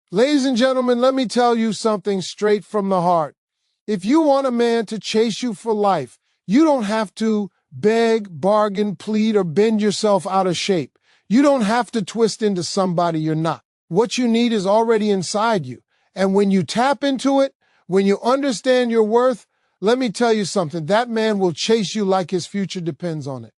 Ladies and gentlemen, let me tell you something straight from the heart. If you want a man to chase you for life, you don't have to beg, bargain, plead, or bend yourself out of shape. You don't have to twist into somebody you're not. What you need is already inside you. And when you tap into it, when you understand your worth, let me tell you something, that man will chase you like his future depends on it.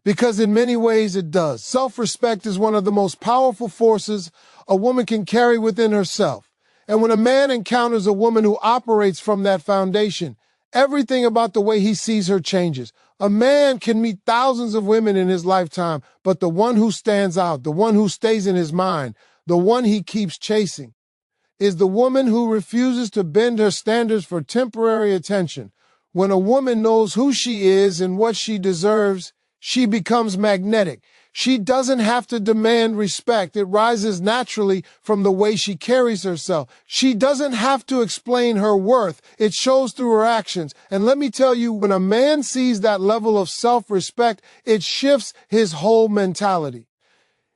Because in many ways it does. Self-respect is one of the most powerful forces a woman can carry within herself. And when a man encounters a woman who operates from that foundation, everything about the way he sees her changes. A man can meet thousands of women in his lifetime, but the one who stands out, the one who stays in his mind, the one he keeps chasing, is the woman who refuses to bend her standards for temporary attention. When a woman knows who she is and what she deserves, she becomes magnetic. She doesn't have to demand respect. It rises naturally from the way she carries herself. She doesn't have to explain her worth. It shows through her actions. And let me tell you, when a man sees that level of self-respect, it shifts his whole mentality.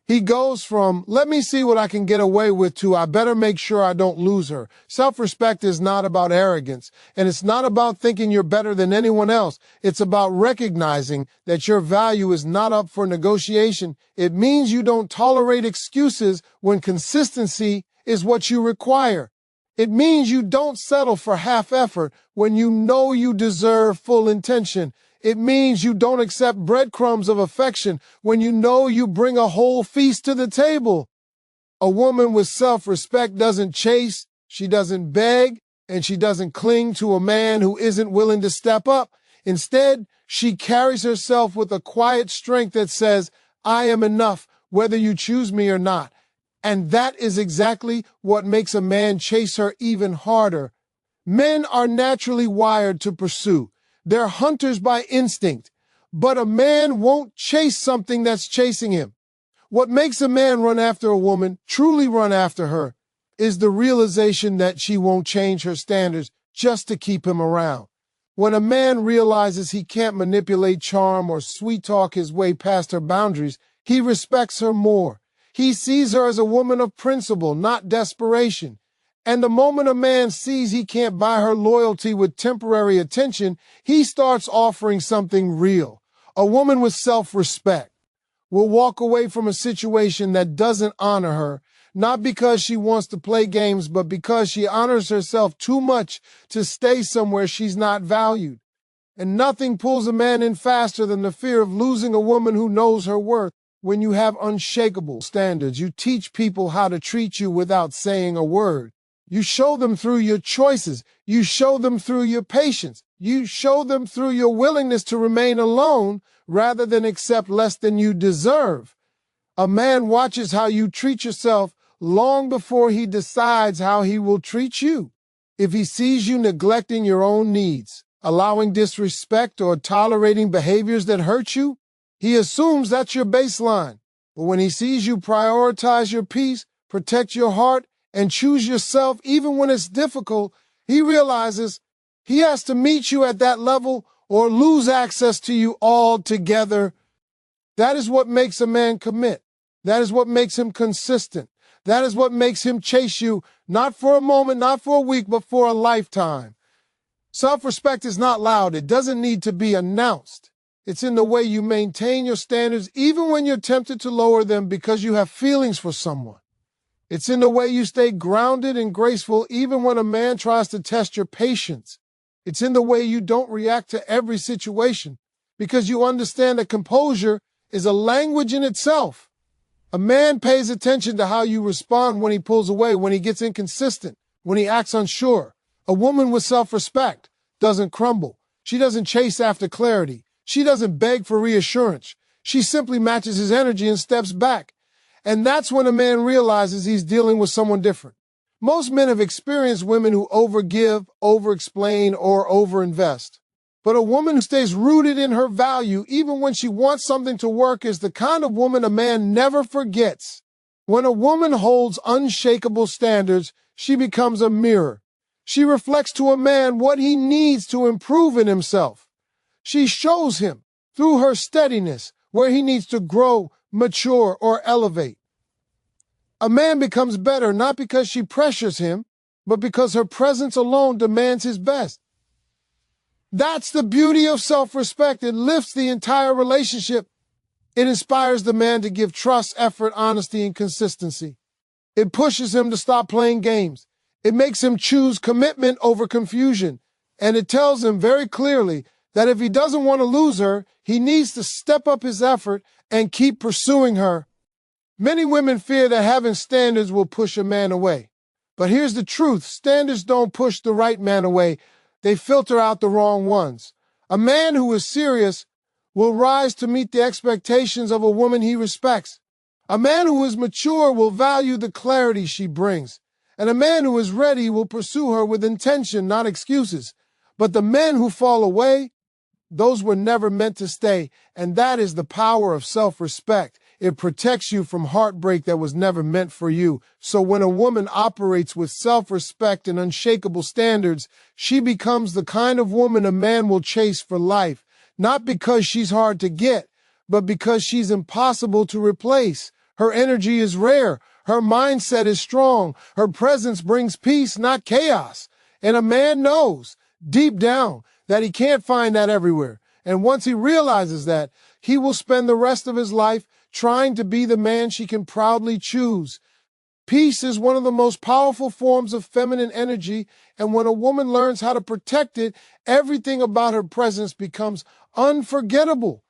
He goes from, let me see what I can get away with, to, I better make sure I don't lose her. Self-respect is not about arrogance, and it's not about thinking you're better than anyone else. It's about recognizing that your value is not up for negotiation. It means you don't tolerate excuses when consistency is what you require. It means you don't settle for half effort when you know you deserve full intention. It means you don't accept breadcrumbs of affection when you know you bring a whole feast to the table. A woman with self-respect doesn't chase, she doesn't beg, and she doesn't cling to a man who isn't willing to step up. Instead, she carries herself with a quiet strength that says, I am enough, whether you choose me or not. And that is exactly what makes a man chase her even harder. Men are naturally wired to pursue. They're hunters by instinct, but a man won't chase something that's chasing him. What makes a man run after a woman, truly run after her, is the realization that she won't change her standards just to keep him around. When a man realizes he can't manipulate, charm, or sweet-talk his way past her boundaries, he respects her more. He sees her as a woman of principle, not desperation. And the moment a man sees he can't buy her loyalty with temporary attention, he starts offering something real. A woman with self-respect will walk away from a situation that doesn't honor her, not because she wants to play games, but because she honors herself too much to stay somewhere she's not valued. And nothing pulls a man in faster than the fear of losing a woman who knows her worth. When you have unshakable standards, you teach people how to treat you without saying a word. You show them through your choices. You show them through your patience. You show them through your willingness to remain alone rather than accept less than you deserve. A man watches how you treat yourself long before he decides how he will treat you. If he sees you neglecting your own needs, allowing disrespect, or tolerating behaviors that hurt you, he assumes that's your baseline. But when he sees you prioritize your peace, protect your heart, and choose yourself even when it's difficult, he realizes he has to meet you at that level or lose access to you altogether. That is what makes a man commit. That is what makes him consistent. That is what makes him chase you, not for a moment, not for a week, but for a lifetime. Self-respect is not loud. It doesn't need to be announced. It's in the way you maintain your standards even when you're tempted to lower them because you have feelings for someone. It's in the way you stay grounded and graceful even when a man tries to test your patience. It's in the way you don't react to every situation because you understand that composure is a language in itself. A man pays attention to how you respond when he pulls away, when he gets inconsistent, when he acts unsure. A woman with self-respect doesn't crumble. She doesn't chase after clarity. She doesn't beg for reassurance. She simply matches his energy and steps back. And that's when a man realizes he's dealing with someone different. Most men have experienced women who overgive, over-explain, or over-invest. But a woman who stays rooted in her value, even when she wants something to work, is the kind of woman a man never forgets. When a woman holds unshakable standards, she becomes a mirror. She reflects to a man what he needs to improve in himself. She shows him, through her steadiness, where he needs to grow, mature, or elevate. A man becomes better not because she pressures him, but because her presence alone demands his best. That's the beauty of self-respect. It lifts the entire relationship. It inspires the man to give trust, effort, honesty, and consistency. It pushes him to stop playing games. It makes him choose commitment over confusion. And it tells him very clearly that if he doesn't want to lose her, he needs to step up his effort and keep pursuing her. Many women fear that having standards will push a man away. But here's the truth. Standards don't push the right man away. They filter out the wrong ones. A man who is serious will rise to meet the expectations of a woman he respects. A man who is mature will value the clarity she brings. And a man who is ready will pursue her with intention, not excuses. But the men who fall away, those were never meant to stay. And that is the power of self-respect. It protects you from heartbreak that was never meant for you. So when a woman operates with self-respect and unshakable standards, she becomes the kind of woman a man will chase for life. Not because she's hard to get, but because she's impossible to replace. Her energy is rare. Her mindset is strong. Her presence brings peace, not chaos. And a man knows, deep down, that he can't find that everywhere. And once he realizes that, he will spend the rest of his life trying to be the man she can proudly choose. Peace is one of the most powerful forms of feminine energy, and when a woman learns how to protect it, everything about her presence becomes unforgettable.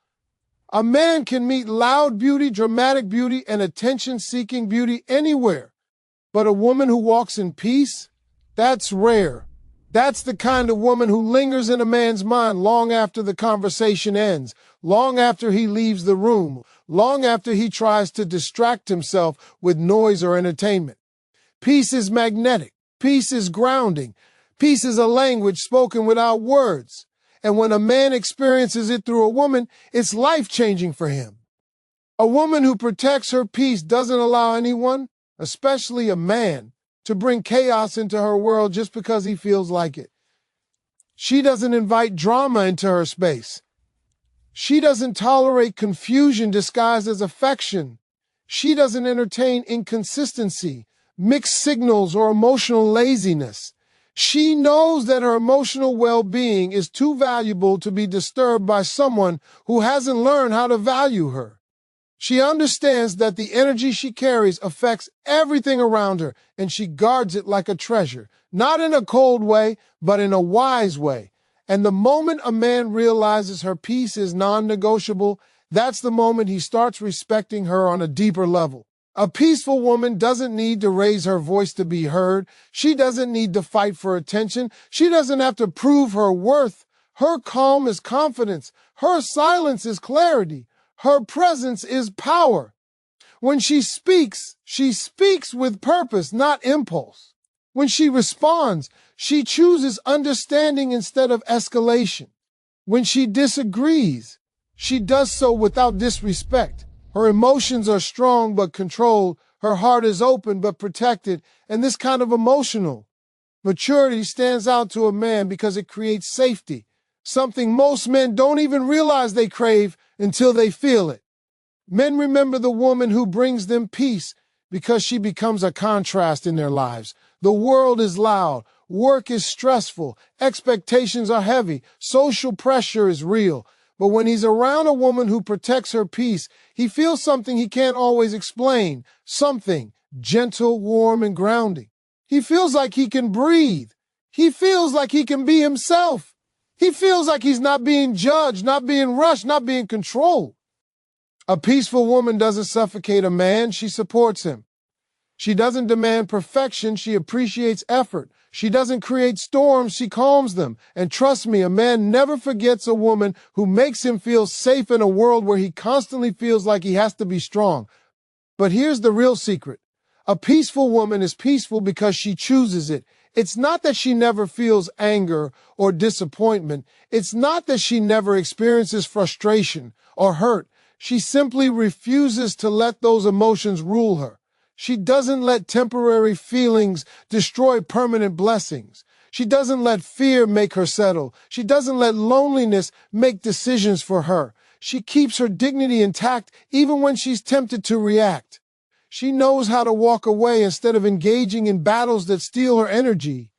A man can meet loud beauty, dramatic beauty, and attention-seeking beauty anywhere. But a woman who walks in peace, that's rare. That's the kind of woman who lingers in a man's mind long after the conversation ends, long after he leaves the room, long after he tries to distract himself with noise or entertainment. Peace is magnetic. Peace is grounding. Peace is a language spoken without words. And when a man experiences it through a woman, it's life-changing for him. A woman who protects her peace doesn't allow anyone, especially a man, to bring chaos into her world just because he feels like it. She doesn't invite drama into her space. She doesn't tolerate confusion disguised as affection. She doesn't entertain inconsistency, mixed signals, or emotional laziness. She knows that her emotional well-being is too valuable to be disturbed by someone who hasn't learned how to value her. She understands that the energy she carries affects everything around her, and she guards it like a treasure, not in a cold way, but in a wise way. And the moment a man realizes her peace is non-negotiable, that's the moment he starts respecting her on a deeper level. A peaceful woman doesn't need to raise her voice to be heard. She doesn't need to fight for attention. She doesn't have to prove her worth. Her calm is confidence. Her silence is clarity. Her presence is power. When she speaks with purpose, not impulse. When she responds, she chooses understanding instead of escalation. When she disagrees, she does so without disrespect. Her emotions are strong but controlled. Her heart is open but protected. And this kind of emotional maturity stands out to a man because it creates safety, something most men don't even realize they crave until they feel it. Men remember the woman who brings them peace because she becomes a contrast in their lives. The world is loud. Work is stressful. Expectations are heavy. Social pressure is real. But when he's around a woman who protects her peace, he feels something he can't always explain, something gentle, warm, and grounding. He feels like he can breathe. He feels like he can be himself. He feels like he's not being judged, not being rushed, not being controlled. A peaceful woman doesn't suffocate a man, she supports him. She doesn't demand perfection, she appreciates effort. She doesn't create storms, she calms them. And trust me, a man never forgets a woman who makes him feel safe in a world where he constantly feels like he has to be strong. But here's the real secret. A peaceful woman is peaceful because she chooses it. It's not that she never feels anger or disappointment. It's not that she never experiences frustration or hurt. She simply refuses to let those emotions rule her. She doesn't let temporary feelings destroy permanent blessings. She doesn't let fear make her settle. She doesn't let loneliness make decisions for her. She keeps her dignity intact even when she's tempted to react. She knows how to walk away instead of engaging in battles that steal her energy.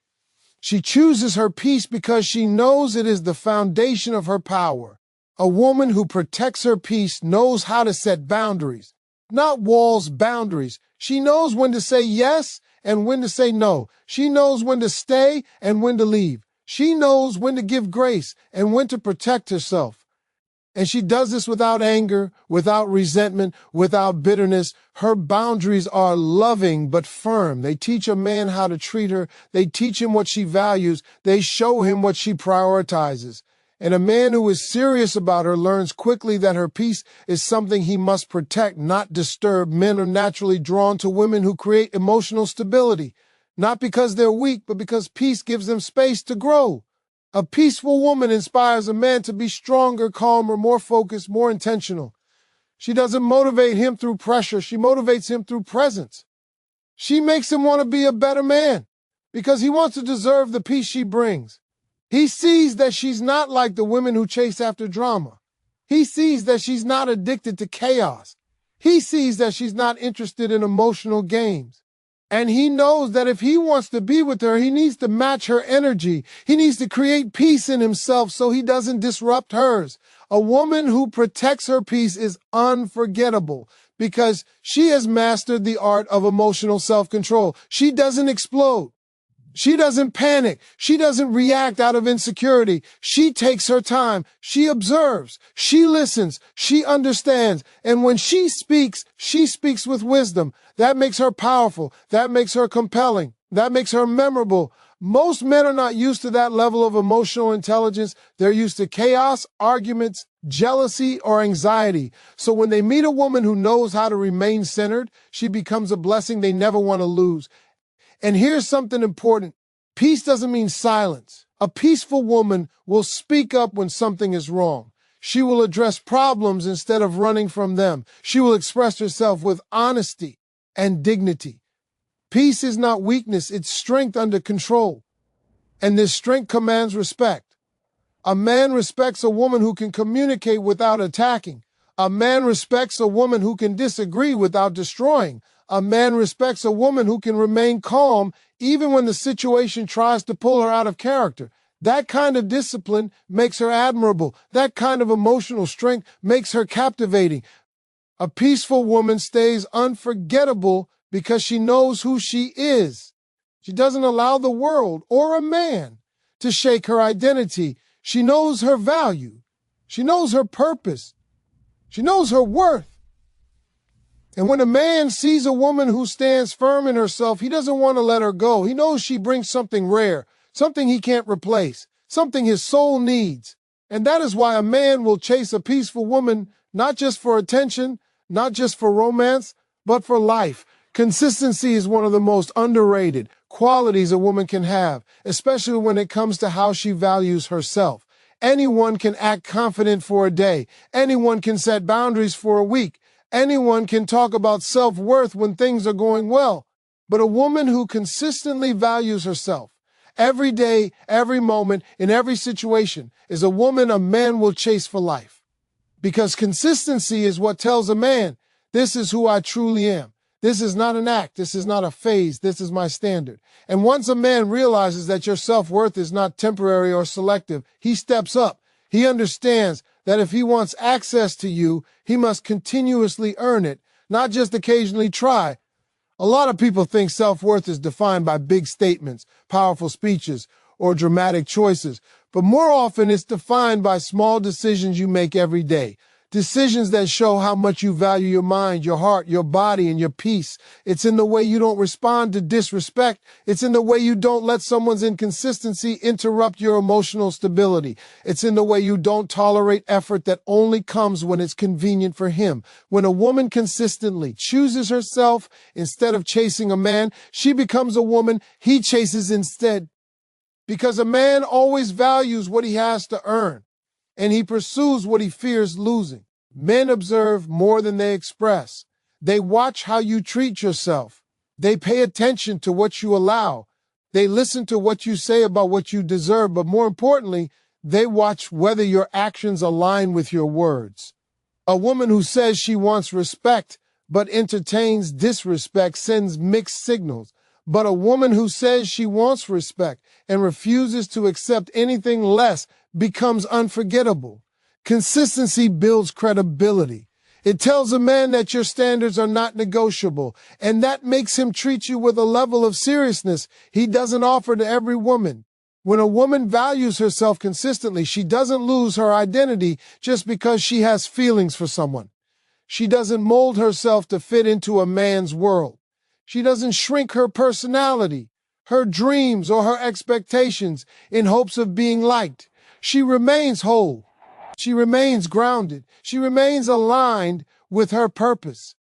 She chooses her peace because she knows it is the foundation of her power. A woman who protects her peace knows how to set boundaries. Not walls, boundaries. She knows when to say yes and when to say no. She knows when to stay and when to leave. She knows when to give grace and when to protect herself. And she does this without anger, without resentment, without bitterness. Her boundaries are loving but firm. They teach a man how to treat her. They teach him what she values. They show him what she prioritizes. And a man who is serious about her learns quickly that her peace is something he must protect, not disturb. Men are naturally drawn to women who create emotional stability, not because they're weak, but because peace gives them space to grow. A peaceful woman inspires a man to be stronger, calmer, more focused, more intentional. She doesn't motivate him through pressure. She motivates him through presence. She makes him want to be a better man because he wants to deserve the peace she brings. He sees that she's not like the women who chase after drama. He sees that she's not addicted to chaos. He sees that she's not interested in emotional games. And he knows that if he wants to be with her, he needs to match her energy. He needs to create peace in himself so he doesn't disrupt hers. A woman who protects her peace is unforgettable because she has mastered the art of emotional self-control. She doesn't explode. She doesn't panic. She doesn't react out of insecurity. She takes her time. She observes. She listens. She understands. And when she speaks with wisdom. That makes her powerful. That makes her compelling. That makes her memorable. Most men are not used to that level of emotional intelligence. They're used to chaos, arguments, jealousy, or anxiety. So when they meet a woman who knows how to remain centered, she becomes a blessing they never want to lose. And here's something important. Peace doesn't mean silence. A peaceful woman will speak up when something is wrong. She will address problems instead of running from them. She will express herself with honesty and dignity. Peace is not weakness, it's strength under control. And this strength commands respect. A man respects a woman who can communicate without attacking. A man respects a woman who can disagree without destroying. A man respects a woman who can remain calm even when the situation tries to pull her out of character. That kind of discipline makes her admirable. That kind of emotional strength makes her captivating. A peaceful woman stays unforgettable because she knows who she is. She doesn't allow the world or a man to shake her identity. She knows her value. She knows her purpose. She knows her worth. And when a man sees a woman who stands firm in herself, he doesn't want to let her go. He knows she brings something rare, something he can't replace, something his soul needs. And that is why a man will chase a peaceful woman, not just for attention, not just for romance, but for life. Consistency is one of the most underrated qualities a woman can have, especially when it comes to how she values herself. Anyone can act confident for a day. Anyone can set boundaries for a week. Anyone can talk about self-worth when things are going well. But a woman who consistently values herself every day, every moment, in every situation is a woman a man will chase for life. Because consistency is what tells a man, this is who I truly am. This is not an act. This is not a phase. This is my standard. And once a man realizes that your self-worth is not temporary or selective, he steps up. He understands that if he wants access to you, he must continuously earn it, not just occasionally try. A lot of people think self-worth is defined by big statements, powerful speeches, or dramatic choices. But more often, it's defined by small decisions you make every day. Decisions that show how much you value your mind, your heart, your body, and your peace. It's in the way you don't respond to disrespect. It's in the way you don't let someone's inconsistency interrupt your emotional stability. It's in the way you don't tolerate effort that only comes when it's convenient for him. When a woman consistently chooses herself instead of chasing a man, she becomes a woman he chases instead. Because a man always values what he has to earn, and he pursues what he fears losing. Men observe more than they express. They watch how you treat yourself. They pay attention to what you allow. They listen to what you say about what you deserve, but more importantly, they watch whether your actions align with your words. A woman who says she wants respect but entertains disrespect sends mixed signals. But a woman who says she wants respect and refuses to accept anything less becomes unforgettable. Consistency builds credibility. It tells a man that your standards are not negotiable, and that makes him treat you with a level of seriousness he doesn't offer to every woman. When a woman values herself consistently, she doesn't lose her identity just because she has feelings for someone. She doesn't mold herself to fit into a man's world. She doesn't shrink her personality, her dreams, or her expectations in hopes of being liked. She remains whole. She remains grounded. She remains aligned with her purpose.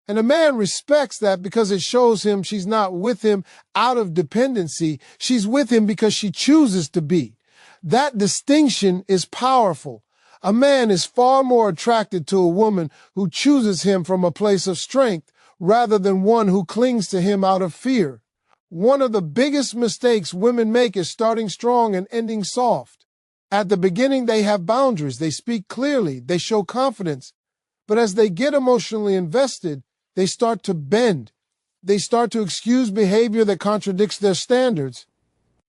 And a man respects that because it shows him she's not with him out of dependency. She's with him because she chooses to be. That distinction is powerful. A man is far more attracted to a woman who chooses him from a place of strength rather than one who clings to him out of fear. One of the biggest mistakes women make is starting strong and ending soft. At the beginning, they have boundaries. They speak clearly. They show confidence. But as they get emotionally invested, they start to bend. They start to excuse behavior that contradicts their standards.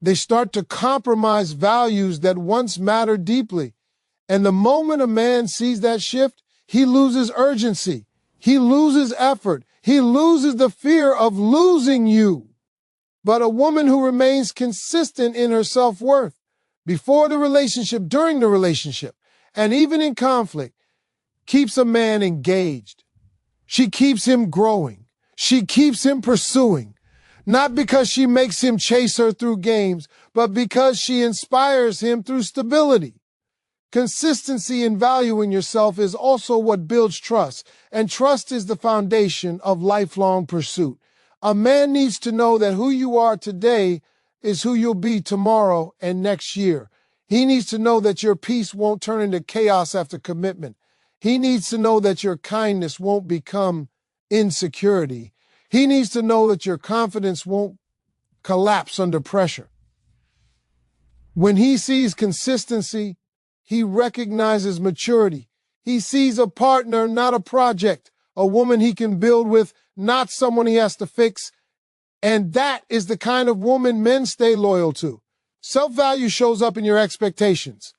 They start to compromise values that once mattered deeply. And the moment a man sees that shift, he loses urgency. He loses effort. He loses the fear of losing you. But a woman who remains consistent in her self-worth, before the relationship, during the relationship, and even in conflict, keeps a man engaged. She keeps him growing. She keeps him pursuing. Not because she makes him chase her through games, but because she inspires him through stability. Consistency in valuing yourself is also what builds trust, and trust is the foundation of lifelong pursuit. A man needs to know that who you are today is who you'll be tomorrow and next year. He needs to know that your peace won't turn into chaos after commitment. He needs to know that your kindness won't become insecurity. He needs to know that your confidence won't collapse under pressure. When he sees consistency, he recognizes maturity. He sees a partner, not a project, a woman he can build with, not someone he has to fix. And that is the kind of woman men stay loyal to. Self-value shows up in your expectations.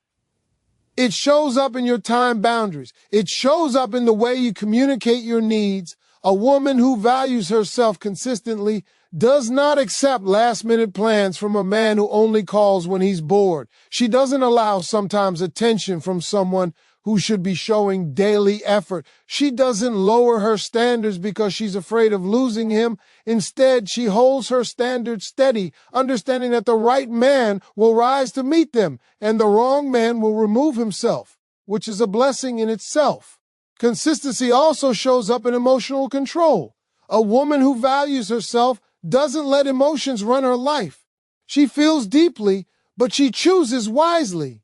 It shows up in your time boundaries. It shows up in the way you communicate your needs. A woman who values herself consistently does not accept last-minute plans from a man who only calls when he's bored. She doesn't allow sometimes attention from someone who should be showing daily effort. She doesn't lower her standards because she's afraid of losing him. Instead, she holds her standards steady, understanding that the right man will rise to meet them and the wrong man will remove himself, which is a blessing in itself. Consistency also shows up in emotional control. A woman who values herself doesn't let emotions run her life. She feels deeply, but she chooses wisely.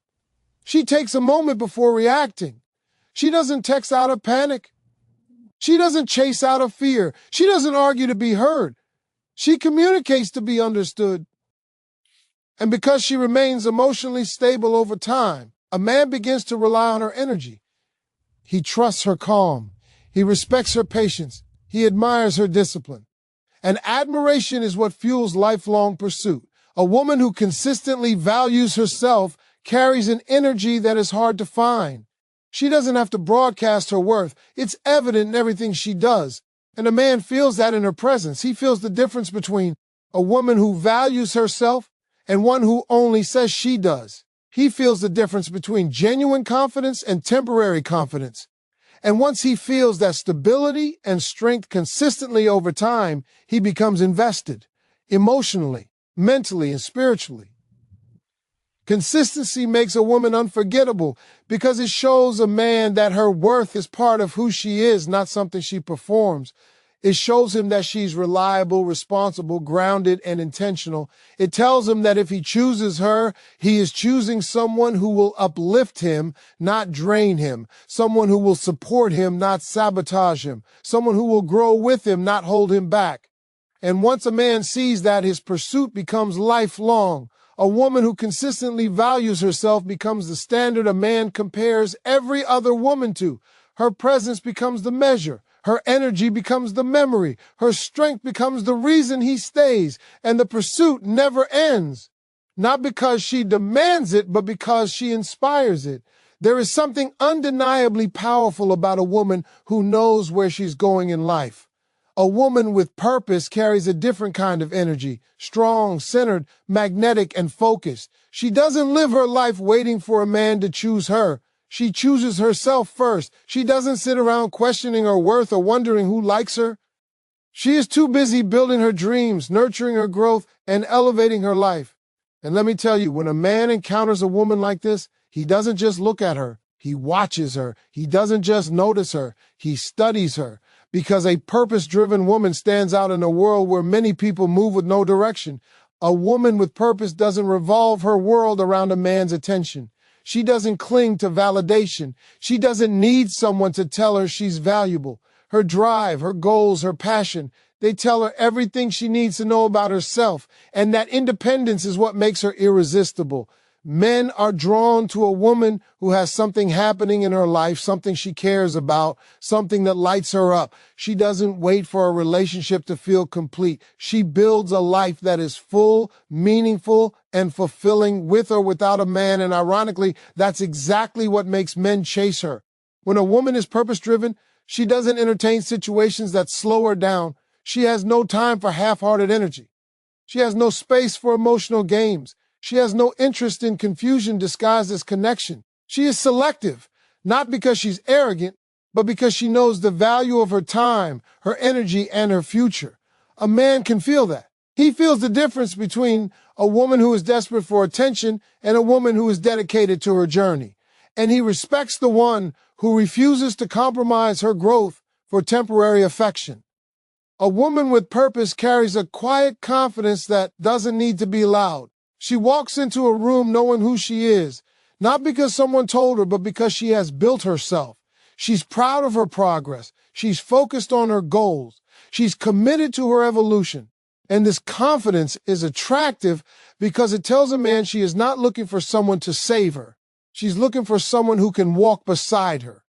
She takes a moment before reacting. She doesn't text out of panic. She doesn't chase out of fear. She doesn't argue to be heard. She communicates to be understood. And because she remains emotionally stable over time, a man begins to rely on her energy. He trusts her calm. He respects her patience. He admires her discipline. And admiration is what fuels lifelong pursuit. A woman who consistently values herself carries an energy that is hard to find. She doesn't have to broadcast her worth. It's evident in everything she does. And a man feels that in her presence. He feels the difference between a woman who values herself and one who only says she does. He feels the difference between genuine confidence and temporary confidence. And once he feels that stability and strength consistently over time, he becomes invested emotionally, mentally, and spiritually. Consistency makes a woman unforgettable because it shows a man that her worth is part of who she is, not something she performs. It shows him that she's reliable, responsible, grounded, and intentional. It tells him that if he chooses her, he is choosing someone who will uplift him, not drain him, someone who will support him, not sabotage him, someone who will grow with him, not hold him back. And once a man sees that, his pursuit becomes lifelong. A woman who consistently values herself becomes the standard a man compares every other woman to. Her presence becomes the measure. Her energy becomes the memory. Her strength becomes the reason he stays, and the pursuit never ends. Not because she demands it, but because she inspires it. There is something undeniably powerful about a woman who knows where she's going in life. A woman with purpose carries a different kind of energy, strong, centered, magnetic, and focused. She doesn't live her life waiting for a man to choose her. She chooses herself first. She doesn't sit around questioning her worth or wondering who likes her. She is too busy building her dreams, nurturing her growth, and elevating her life. And let me tell you, when a man encounters a woman like this, he doesn't just look at her. He watches her. He doesn't just notice her. He studies her. Because a purpose-driven woman stands out in a world where many people move with no direction. A woman with purpose doesn't revolve her world around a man's attention. She doesn't cling to validation. She doesn't need someone to tell her she's valuable. Her drive, her goals, her passion, they tell her everything she needs to know about herself. And that independence is what makes her irresistible. Men are drawn to a woman who has something happening in her life, something she cares about, something that lights her up. She doesn't wait for a relationship to feel complete. She builds a life that is full, meaningful, and fulfilling with or without a man. And ironically, that's exactly what makes men chase her. When a woman is purpose-driven, she doesn't entertain situations that slow her down. She has no time for half-hearted energy. She has no space for emotional games. She has no interest in confusion disguised as connection. She is selective, not because she's arrogant, but because she knows the value of her time, her energy, and her future. A man can feel that. He feels the difference between a woman who is desperate for attention and a woman who is dedicated to her journey. And he respects the one who refuses to compromise her growth for temporary affection. A woman with purpose carries a quiet confidence that doesn't need to be loud. She walks into a room knowing who she is, not because someone told her, but because she has built herself. She's proud of her progress. She's focused on her goals. She's committed to her evolution. And this confidence is attractive because it tells a man she is not looking for someone to save her. She's looking for someone who can walk beside her.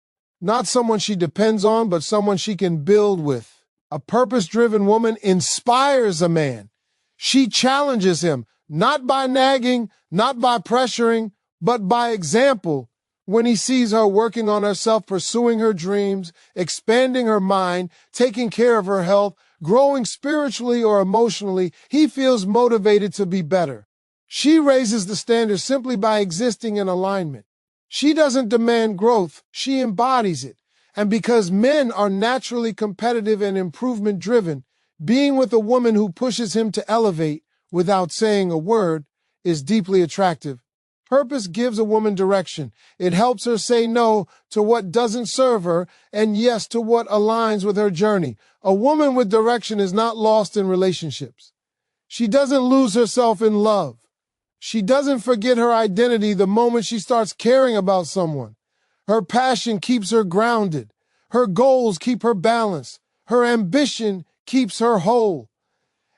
Not someone she depends on, but someone she can build with. A purpose-driven woman inspires a man. She challenges him. Not by nagging, not by pressuring, but by example. When he sees her working on herself, pursuing her dreams, expanding her mind, taking care of her health, growing spiritually or emotionally, he feels motivated to be better. She raises the standard simply by existing in alignment. She doesn't demand growth, she embodies it. And because men are naturally competitive and improvement-driven, being with a woman who pushes him to elevate without saying a word is deeply attractive. Purpose gives a woman direction. It helps her say no to what doesn't serve her and yes to what aligns with her journey. A woman with direction is not lost in relationships. She doesn't lose herself in love. She doesn't forget her identity the moment she starts caring about someone. Her passion keeps her grounded. Her goals keep her balanced. Her ambition keeps her whole.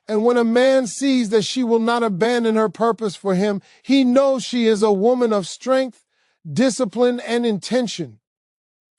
And when a man sees that she will not abandon her purpose for him, he knows she is a woman of strength, discipline, and intention.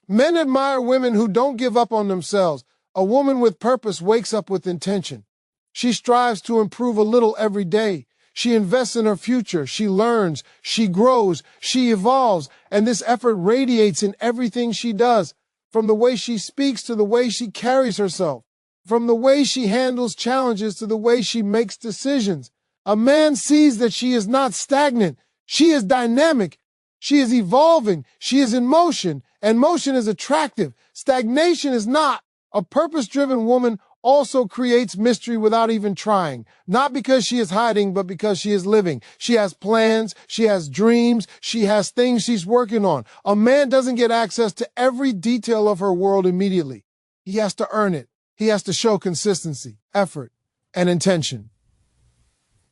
Men admire women who don't give up on themselves. A woman with purpose wakes up with intention. She strives to improve a little every day. She invests in her future. She learns. She grows. She evolves. And this effort radiates in everything she does, from the way she speaks to the way she carries herself. From the way she handles challenges to the way she makes decisions. A man sees that she is not stagnant. She is dynamic. She is evolving. She is in motion. And motion is attractive. Stagnation is not. A purpose-driven woman also creates mystery without even trying. Not because she is hiding, but because she is living. She has plans. She has dreams. She has things she's working on. A man doesn't get access to every detail of her world immediately. He has to earn it. He has to show consistency, effort, and intention.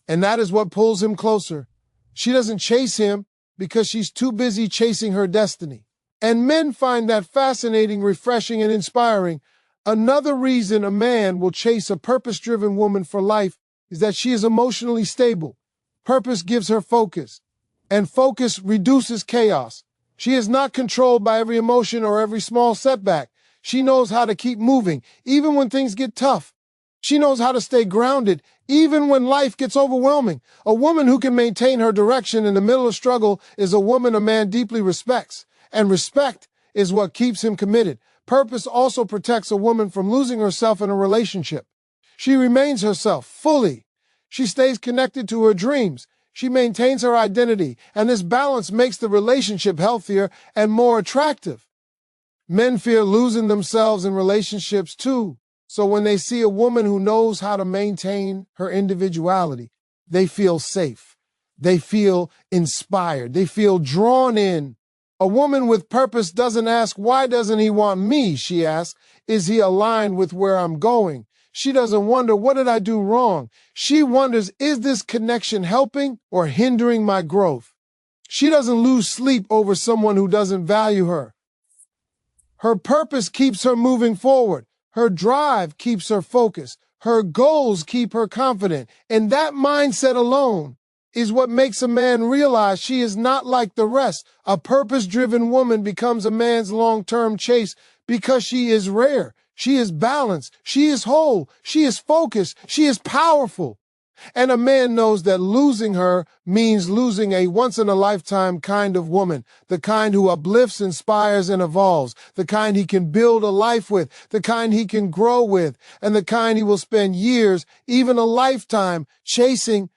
And that is what pulls him closer. She doesn't chase him because she's too busy chasing her destiny. And men find that fascinating, refreshing, and inspiring. Another reason a man will chase a purpose-driven woman for life is that she is emotionally stable. Purpose gives her focus, and focus reduces chaos. She is not controlled by every emotion or every small setback. She knows how to keep moving, even when things get tough. She knows how to stay grounded, even when life gets overwhelming. A woman who can maintain her direction in the middle of struggle is a woman a man deeply respects. And respect is what keeps him committed. Purpose also protects a woman from losing herself in a relationship. She remains herself fully. She stays connected to her dreams. She maintains her identity, and this balance makes the relationship healthier and more attractive. Men fear losing themselves in relationships too. So when they see a woman who knows how to maintain her individuality, they feel safe. They feel inspired. They feel drawn in. A woman with purpose doesn't ask, why doesn't he want me? She asks, is he aligned with where I'm going? She doesn't wonder, what did I do wrong? She wonders, is this connection helping or hindering my growth? She doesn't lose sleep over someone who doesn't value her. Her purpose keeps her moving forward. Her drive keeps her focused. Her goals keep her confident. And that mindset alone is what makes a man realize she is not like the rest. A purpose-driven woman becomes a man's long-term chase because she is rare. She is balanced. She is whole. She is focused. She is powerful. And a man knows that losing her means losing a once-in-a-lifetime kind of woman, the kind who uplifts, inspires, and evolves, the kind he can build a life with, the kind he can grow with, and the kind he will spend years, even a lifetime, chasing